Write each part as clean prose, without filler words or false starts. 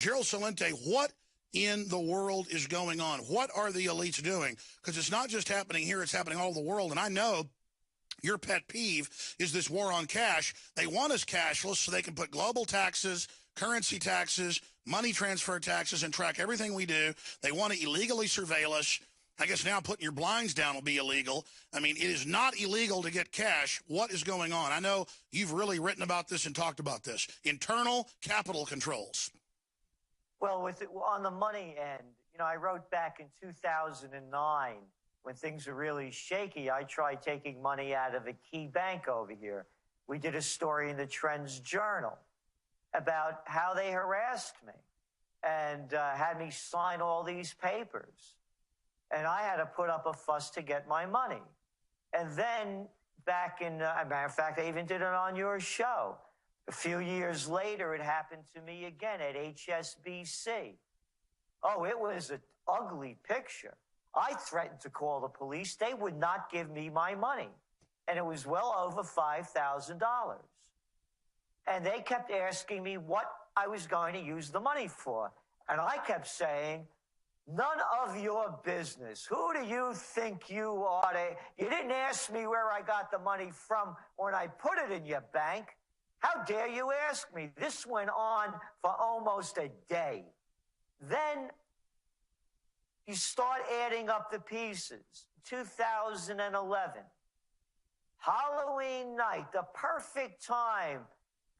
Gerald Celente, what in the world is going on? What are the elites doing? Because it's not just happening here, it's happening all over the world. And I know your pet peeve is this war on cash. They want us cashless so they can put global taxes, currency taxes, money transfer taxes, and track everything we do. They want to illegally surveil us. I guess now putting your blinds down will be illegal. I mean, it is not illegal to get cash. What is going on? I know you've really written about this and talked about this. Internal capital controls. Well, on the money end, I wrote back in 2009 when things were really shaky. I tried taking money out of a key bank over here. We did a story in the Trends Journal about how they harassed me and had me sign all these papers. And I had to put up a fuss to get my money. And then back in, as a matter of fact, I even did it on your show. A few years later, it happened to me again at HSBC. Oh, it was an ugly picture. I threatened to call the police. They would not give me my money. And it was well over $5,000. And they kept asking me what I was going to use the money for. And I kept saying, none of your business. Who do you think you are? You didn't ask me where I got the money from when I put it in your bank. How dare you ask me? This went on for almost a day. Then you start adding up the pieces. 2011, Halloween night, the perfect time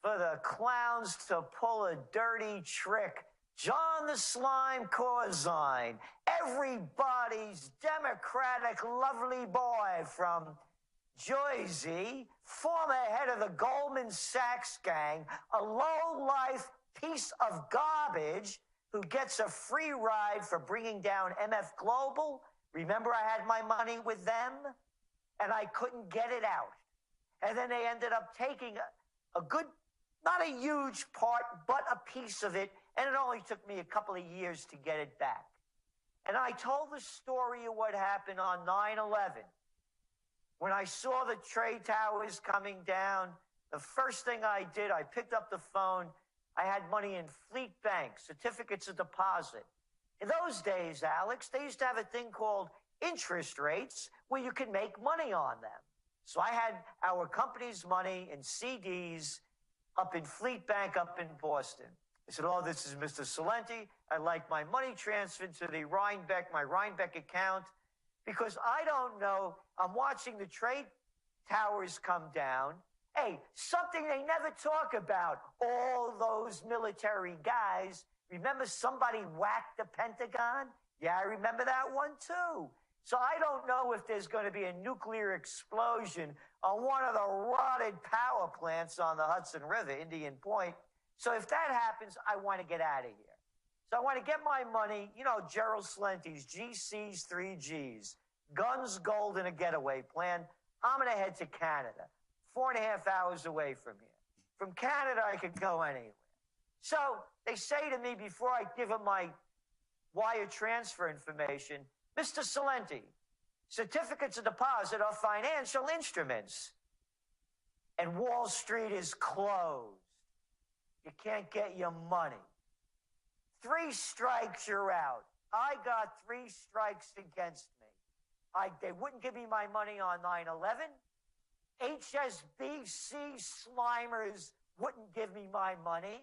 for the clowns to pull a dirty trick. John the Slime Corzine, everybody's Democratic lovely boy from Jersey, former head of the Goldman Sachs gang, a low-life piece of garbage who gets a free ride for bringing down MF Global. Remember I had my money with them? And I couldn't get it out. And then they ended up taking a good, not a huge part, but a piece of it. And it only took me a couple of years to get it back. And I told the story of what happened on 9/11. When I saw the trade towers coming down, the first thing I did, I picked up the phone. I had money in Fleet Bank, certificates of deposit. In those days, Alex, they used to have a thing called interest rates where you could make money on them. So I had our company's money in CDs up in Fleet Bank up in Boston. I said, oh, this is Mr. Celente. I'd like my money transferred to the my Rhinebeck account, because I don't know. I'm watching the trade towers come down. Hey, something they never talk about. All those military guys. Remember somebody whacked the Pentagon? Yeah, I remember that one too. So I don't know if there's going to be a nuclear explosion on one of the rotted power plants on the Hudson River, Indian Point. So if that happens, I want to get out of here. So I want to get my money, Gerald Celente's GC's 3Gs, guns, gold, and a getaway plan. I'm going to head to Canada, 4.5 hours away from here. From Canada, I could go anywhere. So they say to me before I give them my wire transfer information, Mr. Celente, certificates of deposit are financial instruments, and Wall Street is closed. You can't get your money. 3 strikes, you're out. I got 3 strikes against me. They wouldn't give me my money on 9/11. HSBC Slimers wouldn't give me my money.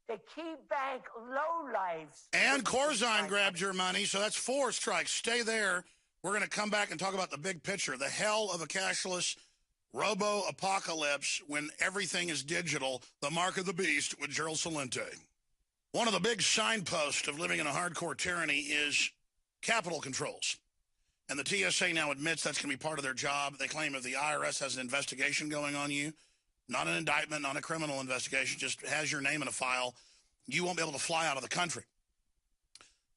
The key bank lowlifes. And Corzine grabbed your money, so that's 4 strikes. Stay there. We're going to come back and talk about the big picture, the hell of a cashless robo-apocalypse when everything is digital, the mark of the beast with Gerald Celente. One of the big signposts of living in a hardcore tyranny is capital controls. And the TSA now admits that's going to be part of their job. They claim if the IRS has an investigation going on you, not an indictment, not a criminal investigation, just has your name in a file, you won't be able to fly out of the country.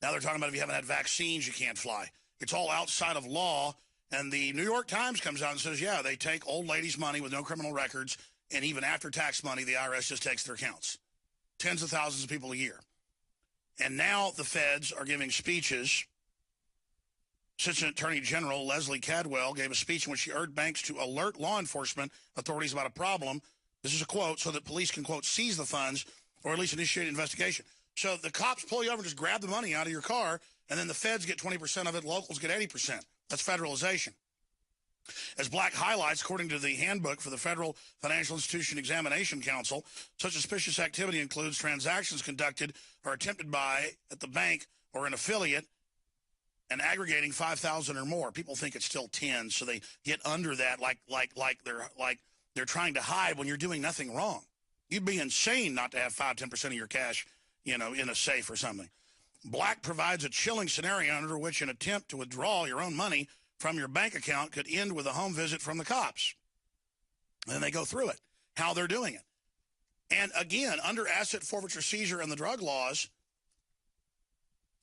Now they're talking about if you haven't had vaccines, you can't fly. It's all outside of law. And the New York Times comes out and says, yeah, they take old ladies' money with no criminal records, and even after tax money, the IRS just takes their accounts. Tens of thousands of people a year. And now the feds are giving speeches. Assistant Attorney General Leslie Cadwell gave a speech in which she urged banks to alert law enforcement authorities about a problem. This is a quote, so that police can, quote, seize the funds or at least initiate an investigation. So the cops pull you over and just grab the money out of your car, and then the feds get 20% of it, locals get 80%. That's federalization. As Black highlights, according to the handbook for the Federal Financial Institution Examination Council, such suspicious activity includes transactions conducted or attempted by at the bank or an affiliate and aggregating 5,000 or more. People think it's still 10, so they get under that like they're trying to hide when you're doing nothing wrong. You'd be insane not to have 5-10% of your cash, in a safe or something. Black provides a chilling scenario under which an attempt to withdraw your own money from your bank account could end with a home visit from the cops. And then they go through it, how they're doing it. And again, under asset forfeiture seizure and the drug laws,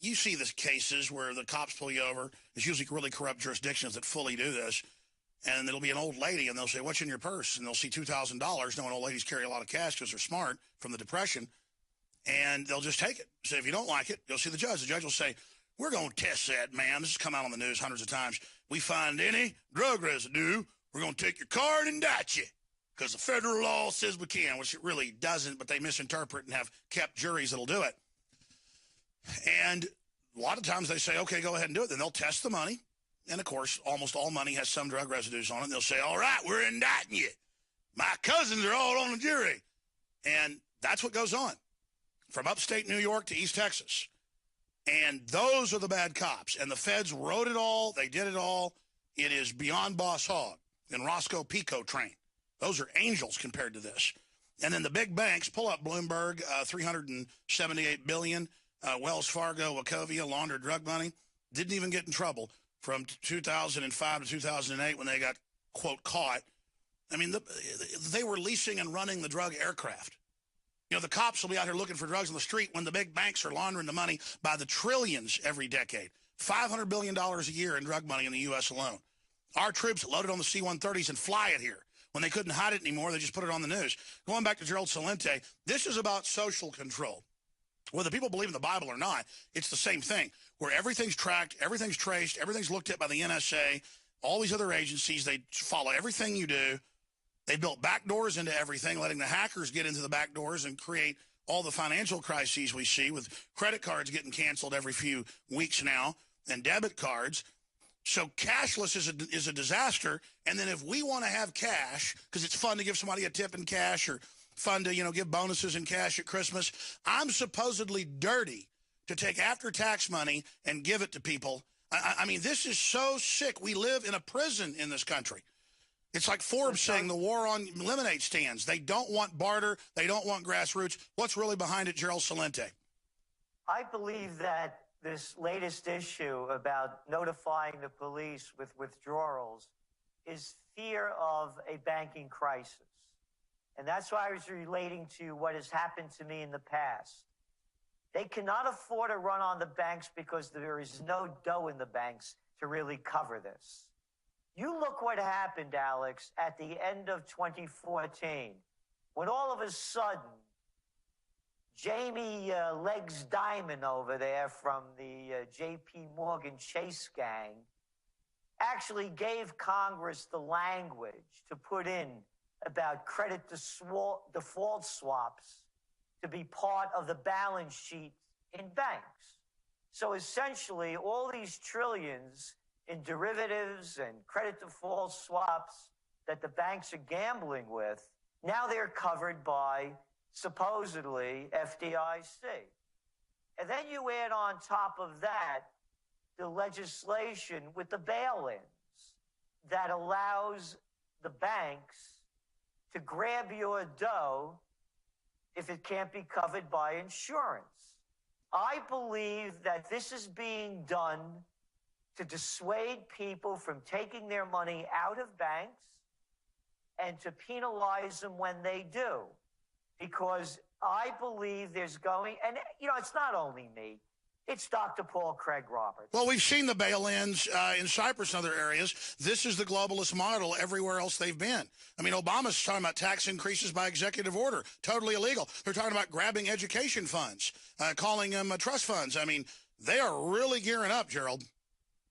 you see the cases where the cops pull you over. It's usually really corrupt jurisdictions that fully do this. And it'll be an old lady, and they'll say, "What's in your purse?" And they'll see $2,000, knowing old ladies carry a lot of cash because they're smart from the Depression. And they'll just take it. So if you don't like it, you'll see the judge. The judge will say, "We're going to test that, ma'am. This has come out on the news hundreds of times. We find any drug residue, we're going to take your card and indict you. Because the federal law says we can," which it really doesn't, but they misinterpret and have kept juries that'll do it. And a lot of times they say, "Okay, go ahead and do it." Then they'll test the money. And, of course, almost all money has some drug residues on it. And they'll say, "All right, we're indicting you. My cousins are all on the jury." And that's what goes on from upstate New York to East Texas. And those are the bad cops. And the feds wrote it all. They did it all. It is beyond Boss Hogg and Roscoe Pico train. Those are angels compared to this. And then the big banks, pull up Bloomberg, $378 billion. Wells Fargo, Wachovia, laundered drug money. Didn't even get in trouble from 2005 to 2008 when they got, quote, caught. I mean, they were leasing and running the drug aircraft. The cops will be out here looking for drugs on the street when the big banks are laundering the money by the trillions every decade. $500 billion a year in drug money in the U.S. alone. Our troops loaded on the C-130s and fly it here. When they couldn't hide it anymore, they just put it on the news. Going back to Gerald Celente, this is about social control. Whether people believe in the Bible or not, it's the same thing, where everything's tracked, everything's traced, everything's looked at by the NSA, all these other agencies. They follow everything you do. They built back doors into everything, letting the hackers get into the back doors and create all the financial crises we see, with credit cards getting canceled every few weeks now and debit cards. So cashless is a disaster. And then if we want to have cash, because it's fun to give somebody a tip in cash or fun to, give bonuses in cash at Christmas, I'm supposedly dirty to take after-tax money and give it to people. I mean, this is so sick. We live in a prison in this country. It's like Forbes saying the war on lemonade stands. They don't want barter. They don't want grassroots. What's really behind it, Gerald Celente? I believe that this latest issue about notifying the police with withdrawals is fear of a banking crisis. And that's why I was relating to what has happened to me in the past. They cannot afford to run on the banks because there is no dough in the banks to really cover this. You look what happened, Alex, at the end of 2014, when all of a sudden, Jamie Legs Diamond over there from the J.P. Morgan Chase gang actually gave Congress the language to put in about credit default swaps to be part of the balance sheet in banks. So essentially, all these trillions in derivatives and credit default swaps that the banks are gambling with, now they're covered by, supposedly, FDIC. And then you add on top of that the legislation with the bail-ins that allows the banks to grab your dough if it can't be covered by insurance. I believe that this is being done to dissuade people from taking their money out of banks and to penalize them when they do. Because I believe there's going, and it's not only me, it's Dr. Paul Craig Roberts. Well, we've seen the bail-ins in Cyprus and other areas. This is the globalist model everywhere else they've been. I mean, Obama's talking about tax increases by executive order, totally illegal. They're talking about grabbing education funds, calling them trust funds. I mean, they are really gearing up, Gerald.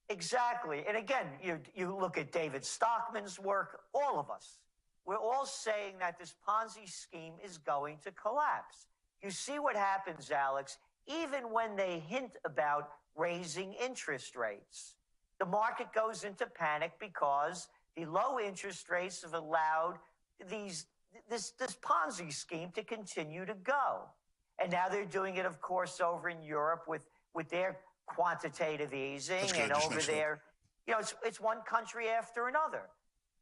Exactly. And again, you look at David Stockman's work, all of us. We're all saying that this Ponzi scheme is going to collapse. You see what happens, Alex. even when they hint about raising interest rates. The market goes into panic because the low interest rates have allowed this Ponzi scheme to continue to go. And now they're doing it, of course, over in Europe with their quantitative easing, and over there, it's one country after another.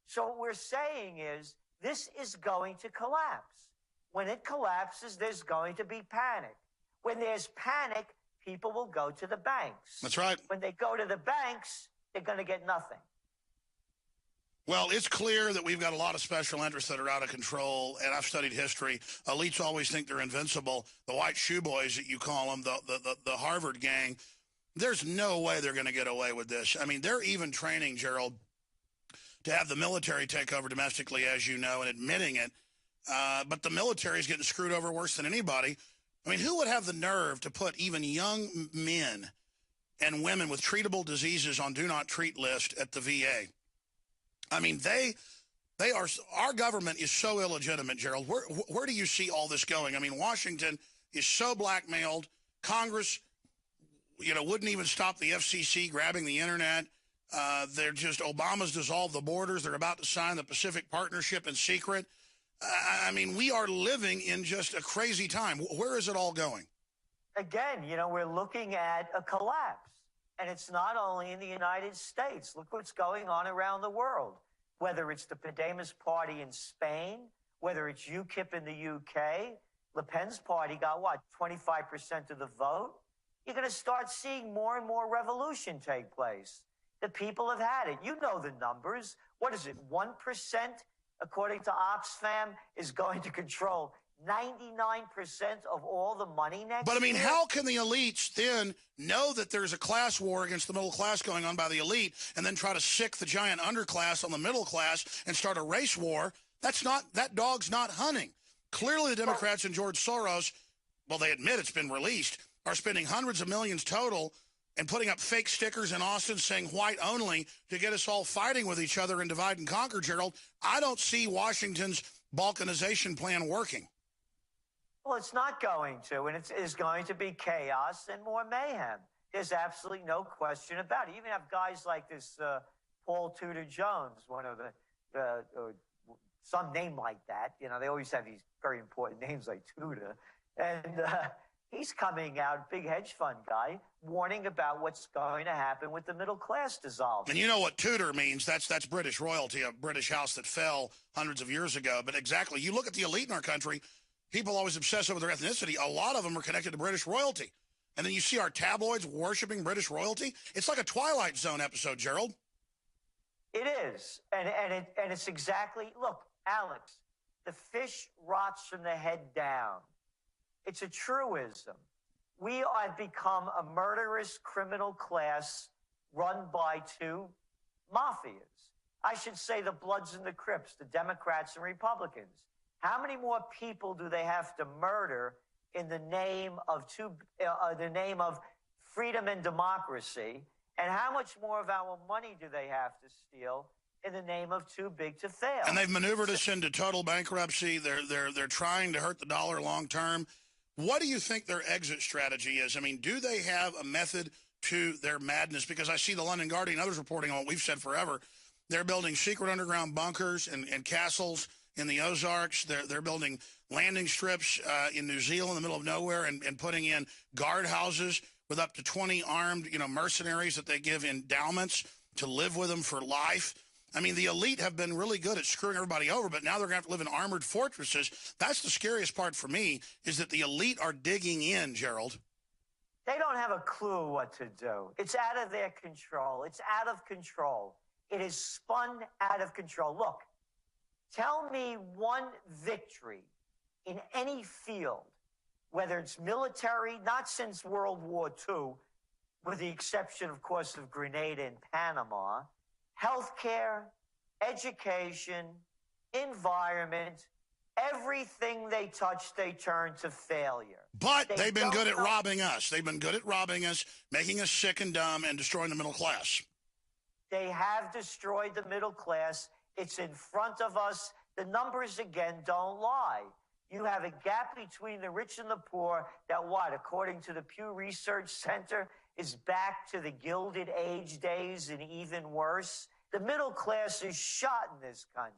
So what we're saying is this is going to collapse. When it collapses, there's going to be panic. When there's panic, people will go to the banks. That's right. When they go to the banks, they're going to get nothing. Well, it's clear that we've got a lot of special interests that are out of control, and I've studied history. Elites always think they're invincible. The white shoe boys that you call them, the Harvard gang, there's no way they're going to get away with this. I mean, they're even training, Gerald, to have the military take over domestically, as you know, and admitting it. But the military is getting screwed over worse than anybody. I mean, who would have the nerve to put even young men and women with treatable diseases on do not treat list at the VA? I mean, they are. Our government is so illegitimate, Gerald. Where do you see all this going? I mean, Washington is so blackmailed. Congress, wouldn't even stop the FCC grabbing the internet. They're just, Obama's dissolved the borders. They're about to sign the Pacific Partnership in secret. I mean, we are living in just a crazy time. Where is it all going? Again, we're looking at a collapse. And it's not only in the United States. Look what's going on around the world. Whether it's the Podemos party in Spain, whether it's UKIP in the UK, Le Pen's party got, 25% of the vote? You're going to start seeing more and more revolution take place. The people have had it. You know the numbers. What is it? 1%, according to Oxfam, is going to control 99% of all the money next year. But, I mean, how can the elites then know that there's a class war against the middle class going on by the elite and then try to sick the giant underclass on the middle class and start a race war? That dog's not hunting. Clearly, the Democrats and George Soros, well, they admit it's been released, are spending hundreds of millions total and putting up fake stickers in Austin saying white only to get us all fighting with each other and divide and conquer, Gerald. I don't see Washington's balkanization plan working. Well, it's not going to, and it is going to be chaos and more mayhem. There's absolutely no question about it. You even have guys like this Paul Tudor Jones, one of some name like that. They always have these very important names like Tudor. And he's coming out, big hedge fund guy, warning about what's going to happen with the middle class dissolving. And you know what Tudor means? That's British royalty, a British house that fell hundreds of years ago. But exactly, you look at the elite in our country, people always obsess over their ethnicity. A lot of them are connected to British royalty. And then you see our tabloids worshiping British royalty. It's like a Twilight Zone episode, Gerald. It is. And it's exactly, look, Alex, the fish rots from the head down. It's a truism. We have become a murderous criminal class run by two mafias. I should say the Bloods and the Crips, the Democrats and Republicans. How many more people do they have to murder in the name of freedom and democracy? And how much more of our money do they have to steal in the name of too big to fail? And they've maneuvered us into total bankruptcy. They're trying to hurt the dollar long term. What do you think their exit strategy is? I mean, do they have a method to their madness? Because I see the London Guardian and others reporting on what we've said forever. They're building secret underground bunkers and castles in the Ozarks. They're building landing strips in New Zealand in the middle of nowhere and putting in guard houses with up to 20 armed, mercenaries that they give endowments to live with them for life. I mean, the elite have been really good at screwing everybody over, but now they're going to have to live in armored fortresses. That's the scariest part for me, is that the elite are digging in, Gerald. They don't have a clue what to do. It's out of their control. It's out of control. It is spun out of control. Look, tell me one victory in any field, whether it's military, not since World War II, with the exception, of course, of Grenada and Panama, healthcare, education, environment, everything they touch, they turn to failure. But they've been good at robbing us. They've been good at robbing us, making us sick and dumb, and destroying the middle class. They have destroyed the middle class. It's in front of us. The numbers, again, don't lie. You have a gap between the rich and the poor that what, according to the Pew Research Center, is back to the Gilded Age days and even worse. The middle class is shot in this country.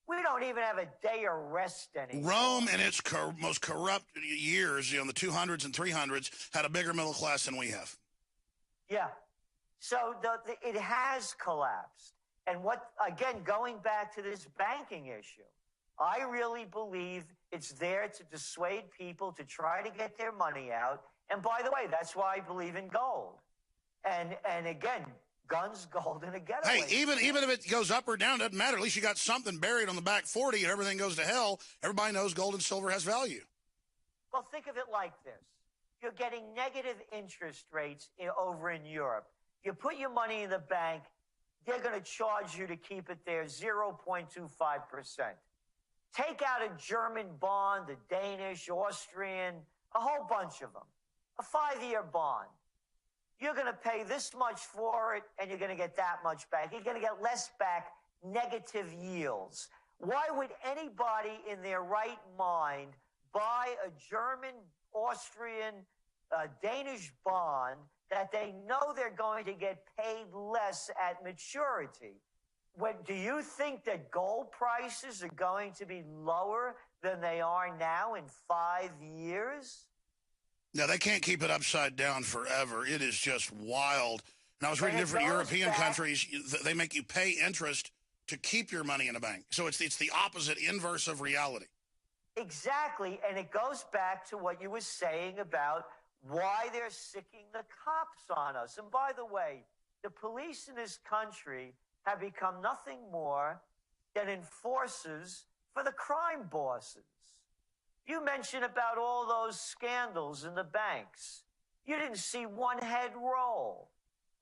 We don't even have a day of rest anymore. Rome in its most corrupt years, the 200s and 300s, had a bigger middle class than we have. Yeah. So it has collapsed. And again, going back to this banking issue, I really believe it's there to dissuade people to try to get their money out. And by the way, that's why I believe in gold. And again, guns, gold, and a getaway. Hey, even if it goes up or down, doesn't matter. At least you got something buried on the back 40 and everything goes to hell. Everybody knows gold and silver has value. Well, think of it like this. You're getting negative interest rates over in Europe. You put your money in the bank, they're going to charge you to keep it there 0.25%. Take out a German bond, a Danish, Austrian, a whole bunch of them, a 5-year bond. You're going to pay this much for it, and you're going to get that much back. You're going to get less back, negative yields. Why would anybody in their right mind buy a German, Austrian, Danish bond that they know they're going to get paid less at maturity? Do you think that gold prices are going to be lower than they are now in 5 years? No, they can't keep it upside down forever. It is just wild. And I was reading different European countries, they make you pay interest to keep your money in a bank. So it's the opposite, inverse of reality. Exactly. And it goes back to what you were saying about why they're sicking the cops on us. And by the way, the police in this country have become nothing more than enforcers for the crime bosses. You mentioned about all those scandals in the banks. You didn't see one head roll.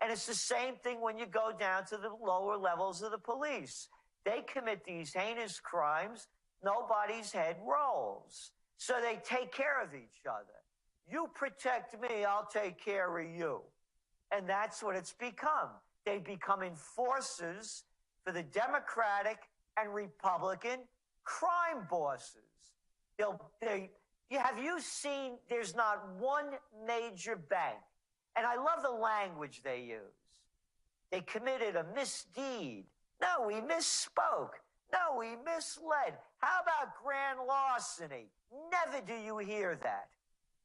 And it's the same thing when you go down to the lower levels of the police. They commit these heinous crimes, nobody's head rolls. So they take care of each other. You protect me, I'll take care of you. And that's what it's become. They become enforcers for the Democratic and Republican crime bosses. Have you seen, there's not one major bank, and I love the language they use. They committed a misdeed. No, we misspoke. No, we misled. How about grand larceny? Never do you hear that.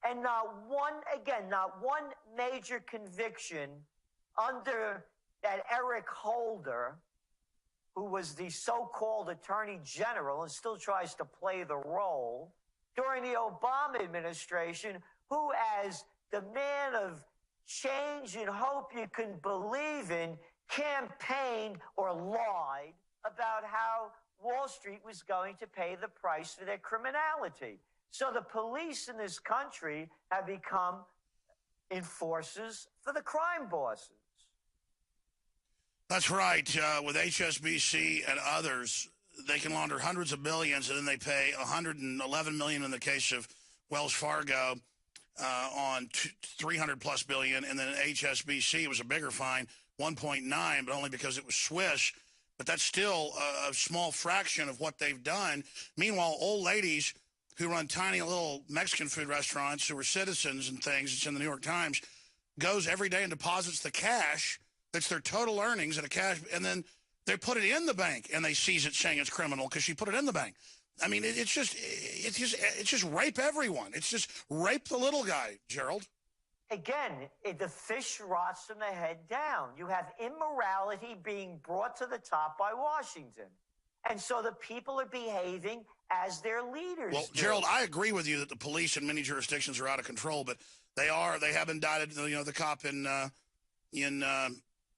And not one major conviction under that Eric Holder, who was the so-called Attorney General and still tries to play the role, during the Obama administration, who as the man of change and hope you can believe in, campaigned or lied about how Wall Street was going to pay the price for their criminality. So the police in this country have become enforcers for the crime bosses. That's right. With HSBC and others, they can launder hundreds of billions, and then they pay $111 million in the case of Wells Fargo on $300+ billion, and then HSBC was a bigger fine, 1.9, but only because it was Swiss. But that's still a small fraction of what they've done. Meanwhile, old ladies who run tiny little Mexican food restaurants, who are citizens and things, it's in the New York Times, goes every day and deposits the cash. That's their total earnings at a cash, and then they put it in the bank, and they seize it, saying it's criminal because she put it in the bank. I mean, it's just rape everyone. It's just rape the little guy, Gerald. Again, the fish rots from the head down. You have immorality being brought to the top by Washington, and so the people are behaving as their leaders. Well, do. Gerald, I agree with you that the police in many jurisdictions are out of control, but they have indicted, the cop in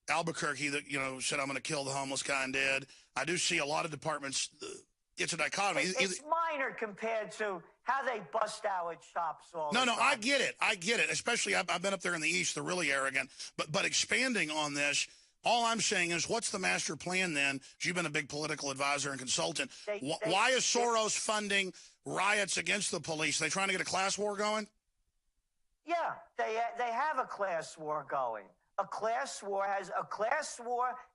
Albuquerque that, said I'm going to kill the homeless guy and did. I do see a lot of departments. It's a dichotomy. It's minor compared to how they bust our chops all the time. No, I get it. Especially I've been up there in the East. They're really arrogant. But expanding on this, all I'm saying is, what's the master plan then? You've been a big political advisor and consultant. Why is Soros funding riots against the police? Are they trying to get a class war going? Yeah, they have a class war going. A class war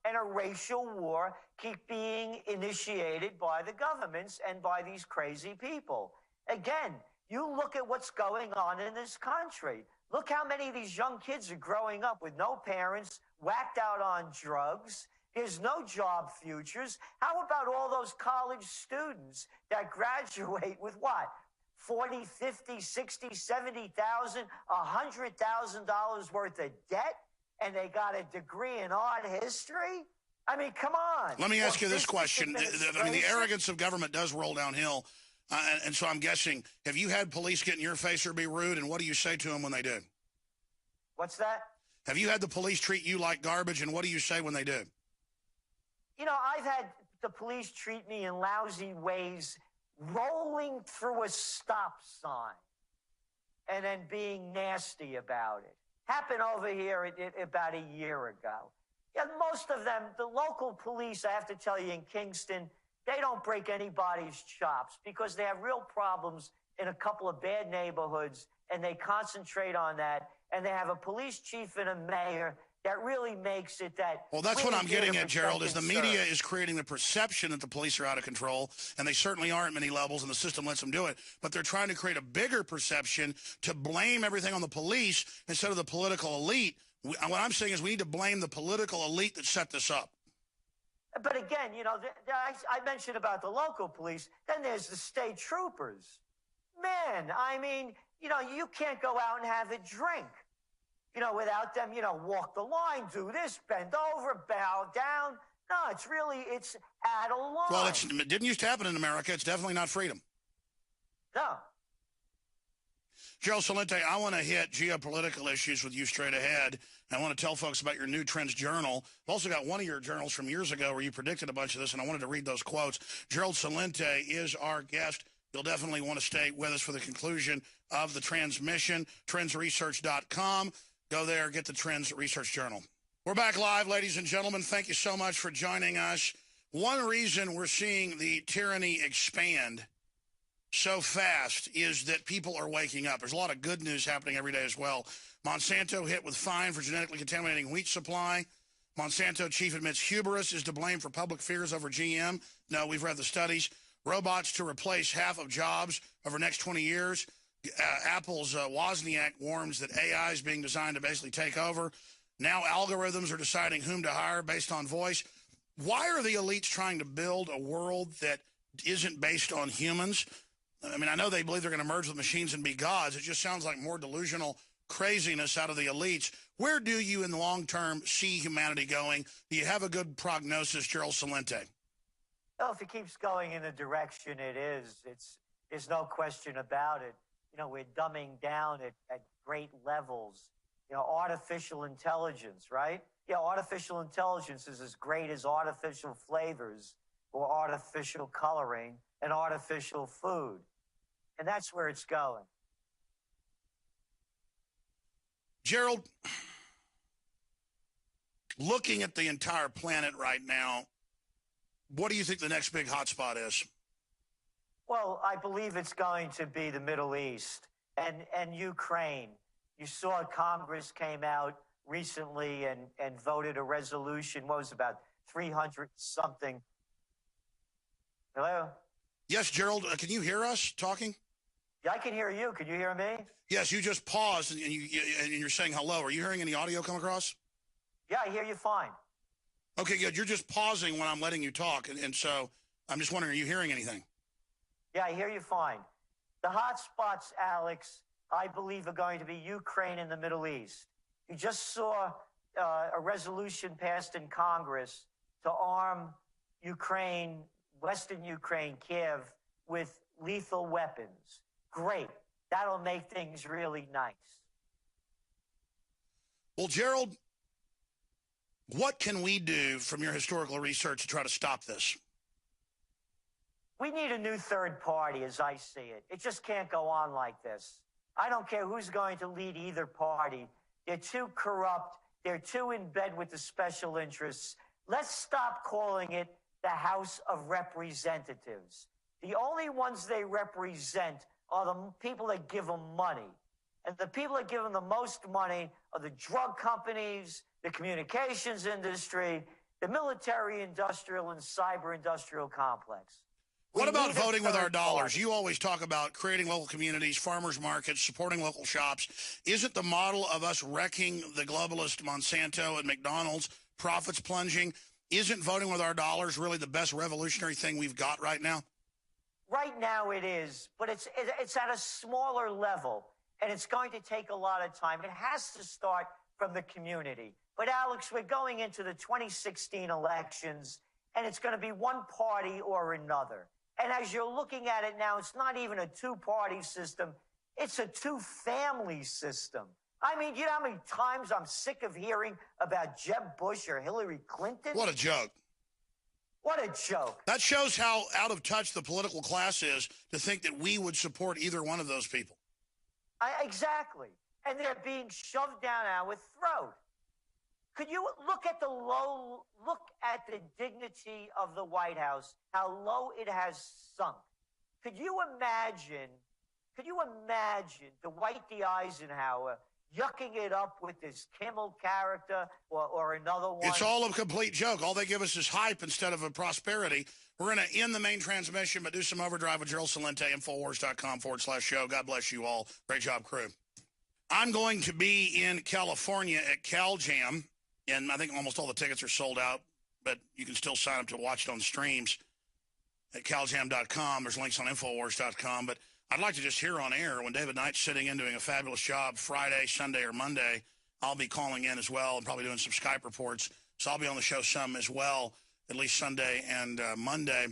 and a racial war keep being initiated by the governments and by these crazy people. Again, you look at what's going on in this country. Look how many of these young kids are growing up with no parents, whacked out on drugs. There's no job futures. How about all those college students that graduate with what? 40, 50, 60, 70,000, $100,000 worth of debt, and they got a degree in art history? I mean, come on. Let me ask you this question. I mean, the arrogance of government does roll downhill. And so I'm guessing, have you had police get in your face or be rude, and what do you say to them when they do? What's that? Have you had the police treat you like garbage, and what do you say when they do? You know, I've had the police treat me in lousy ways, rolling through a stop sign and then being nasty about it. Happened over here about a year ago. Yeah, most of them, the local police, I have to tell you, in Kingston, they don't break anybody's chops because they have real problems in a couple of bad neighborhoods, and they concentrate on that. And they have a police chief and a mayor that really makes it that. Well, that's what I'm getting at, Gerald, is the media is creating the perception that the police are out of control, and they certainly are at many levels, and the system lets them do it. But they're trying to create a bigger perception to blame everything on the police instead of the political elite. What I'm saying is we need to blame the political elite that set this up. But again, you know, I mentioned about the local police. Then there's the state troopers. Man, I mean, you know, you can't go out and have a drink, you know, without them, you know, walk the line, do this, bend over, bow down. No, it's out of line. Well, it didn't used to happen in America. It's definitely not freedom. No. Gerald Celente, I want to hit geopolitical issues with you straight ahead. I want to tell folks about your new Trends Journal. I've also got one of your journals from years ago where you predicted a bunch of this, and I wanted to read those quotes. Gerald Celente is our guest. You'll definitely want to stay with us for the conclusion of the transmission, trendsresearch.com. Go there, get the Trends Research Journal. We're back live, ladies and gentlemen. Thank you so much for joining us. One reason we're seeing the tyranny expand so fast is that people are waking up. There's a lot of good news happening every day as well. Monsanto hit with fine for genetically contaminating wheat supply. Monsanto chief admits hubris is to blame for public fears over GM. No, we've read the studies. Robots to replace half of jobs over the next 20 years. Apple's Wozniak warns that AI is being designed to basically take over. Now algorithms are deciding whom to hire based on voice. Why are the elites trying to build a world that isn't based on humans? I mean, I know they believe they're going to merge with machines and be gods. It just sounds like more delusional craziness out of the elites. Where do you, in the long term, see humanity going? Do you have a good prognosis, Gerald Celente? Well, if it keeps going in the direction it is, there's no question about it. You know, we're dumbing down at great levels. You know, artificial intelligence, right? Yeah, artificial intelligence is as great as artificial flavors or artificial coloring and artificial food. And that's where it's going. Gerald, looking at the entire planet right now, what do you think the next big hotspot is? Well, I believe it's going to be the Middle East and Ukraine. You saw Congress came out recently and voted a resolution. What was it, about 300 something? Hello? Yes, Gerald, can you hear us talking? Yeah, I can hear you. Can you hear me? Yes, you just paused and you're saying hello. Are you hearing any audio come across? Yeah, I hear you fine. Okay, good. You're just pausing when I'm letting you talk. And so I'm just wondering, are you hearing anything? Yeah, I hear you fine. The hot spots, Alex, I believe are going to be Ukraine and the Middle East. You just saw a resolution passed in Congress to arm Ukraine, Western Ukraine, Kiev, with lethal weapons. Great. That'll make things really nice. Well, Gerald, what can we do from your historical research to try to stop this? We need a new third party, as I see it. It just can't go on like this. I don't care who's going to lead either party. They're too corrupt. They're too in bed with the special interests. Let's stop calling it the House of Representatives. The only ones they represent are the people that give them money. And the people that give them the most money are the drug companies, the communications industry, the military industrial and cyber industrial complex. What about need a voting with our third dollars? party. You always talk about creating local communities, farmers markets, supporting local shops. Isn't the model of us wrecking the globalist Monsanto and McDonald's, profits plunging, isn't voting with our dollars really the best revolutionary thing we've got right now? Right now it is, but it's at a smaller level, and it's going to take a lot of time. It has to start from the community. But, Alex, we're going into the 2016 elections, and it's going to be one party or another. And as you're looking at it now, it's not even a two-party system. It's a two-family system. I mean, you know how many times I'm sick of hearing about Jeb Bush or Hillary Clinton? What a joke. What a joke. That shows how out of touch the political class is to think that we would support either one of those people. Exactly. And they're being shoved down our throat. Could you look at the dignity of the White House, how low it has sunk? Could you imagine Dwight D. Eisenhower yucking it up with this Kimmel character or another one? It's all a complete joke. All they give us is hype instead of a prosperity. We're going to end the main transmission, but do some overdrive with Gerald Celente, Infowars.com/show. God bless you all. Great job, crew. I'm going to be in California at CalJam, and I think almost all the tickets are sold out, but you can still sign up to watch it on streams at caljam.com. There's links on Infowars.com, but I'd like to just hear on air when David Knight's sitting in doing a fabulous job Friday, Sunday, or Monday. I'll be calling in as well and probably doing some Skype reports. So I'll be on the show some as well, at least Sunday and Monday.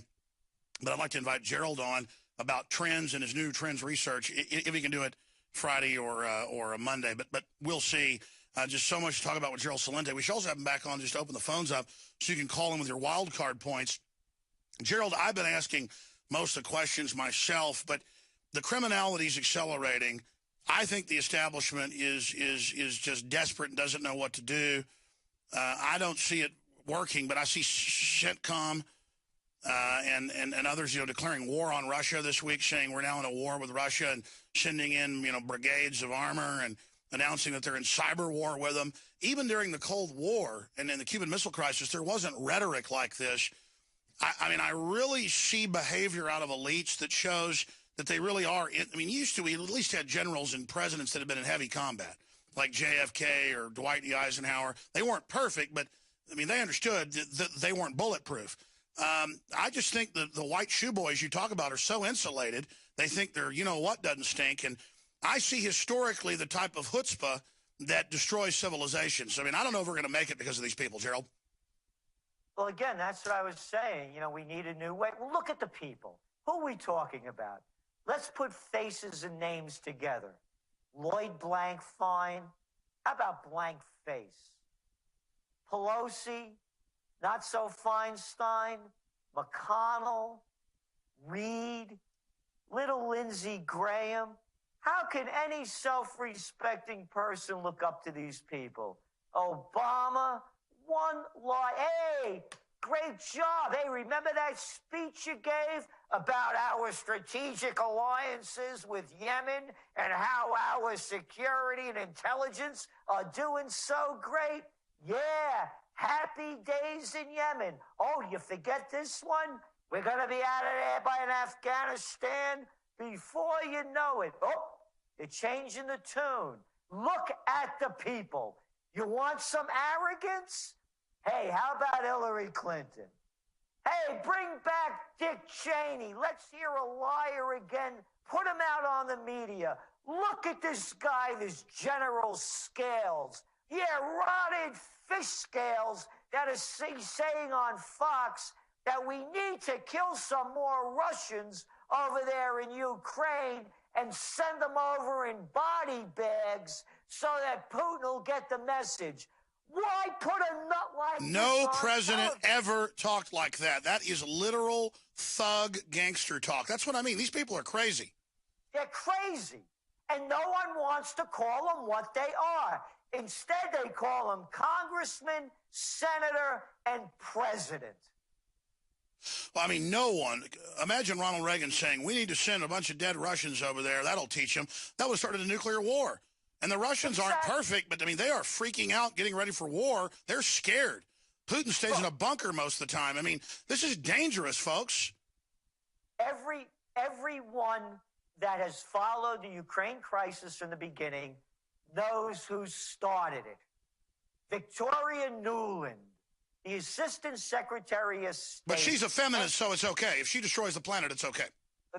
But I'd like to invite Gerald on about trends and his new trends research, if he can do it Friday or a Monday. But we'll see. Just so much to talk about with Gerald Celente. We should also have him back on just to open the phones up so you can call in with your wild card points. Gerald, I've been asking most of the questions myself, but the criminality is accelerating. I think the establishment is just desperate and doesn't know what to do. I don't see it working, but I see CENTCOM and others, declaring war on Russia this week, saying we're now in a war with Russia and sending in, brigades of armor and announcing that they're in cyber war with them. Even during the Cold War and in the Cuban Missile Crisis, there wasn't rhetoric like this. I really see behavior out of elites that shows that they really are. Used to we at least had generals and presidents that had been in heavy combat, like JFK or Dwight D. Eisenhower. They weren't perfect, but, they understood that they weren't bulletproof. I just think the white shoe boys you talk about are so insulated. They think they're, what doesn't stink. And I see historically the type of chutzpah that destroys civilizations. I don't know if we're going to make it because of these people, Gerald. Well, again, that's what I was saying. We need a new way. Well, look at the people. Who are we talking about? Let's put faces and names together. Lloyd Blank Fine. How about Blank Face? Pelosi, not so Feinstein, McConnell, Reid, little Lindsey Graham. How can any self-respecting person look up to these people? Obama, one lie. Hey, great job. Hey, remember that speech you gave about our strategic alliances with Yemen and how our security and intelligence are doing so great? Yeah, happy days in Yemen. Oh, you forget this one? We're going to be out of there by Afghanistan before you know it. Oh, they're changing the tune. Look at the people. You want some arrogance? Hey, how about Hillary Clinton? Hey, bring back Dick Cheney. Let's hear a liar again. Put him out on the media. Look at this guy, this General Scales. Yeah, rotted fish scales that is saying on Fox that we need to kill some more Russians over there in Ukraine and send them over in body bags so that Putin will get the message. Why put a nut like this No on president television? ever talked like that. That is literal thug gangster talk. That's what I mean. These people are crazy. They're crazy. And no one wants to call them what they are. Instead, they call them congressman, senator, and president. Well, no one. Imagine Ronald Reagan saying, we need to send a bunch of dead Russians over there. That'll teach them. That would have started a nuclear war. And the Russians aren't perfect, but, they are freaking out, getting ready for war. They're scared. Putin stays in a bunker most of the time. This is dangerous, folks. Everyone that has followed the Ukraine crisis from the beginning knows who started it. Victoria Nuland, the Assistant Secretary of State. But she's a feminist, so it's okay. If she destroys the planet, it's okay.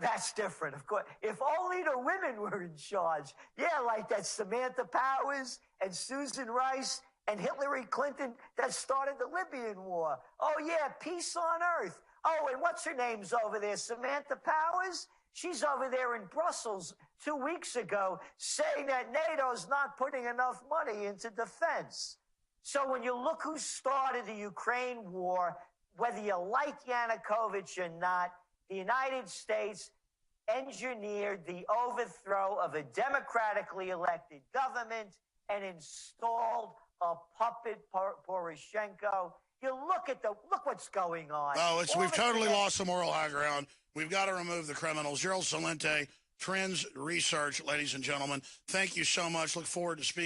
That's different, of course. If only the women were in charge. Yeah, like that Samantha Powers and Susan Rice and Hillary Clinton that started the Libyan war. Oh, yeah, peace on earth. Oh, and what's her name's over there? Samantha Powers? She's over there in Brussels 2 weeks ago saying that NATO's not putting enough money into defense. So when you look who started the Ukraine war, whether you like Yanukovych or not, the United States engineered the overthrow of a democratically elected government and installed a puppet Poroshenko. You look what's going on. Oh, we've totally lost the moral high ground. We've got to remove the criminals. Gerald Celente, Trends Research, ladies and gentlemen. Thank you so much. Look forward to speaking.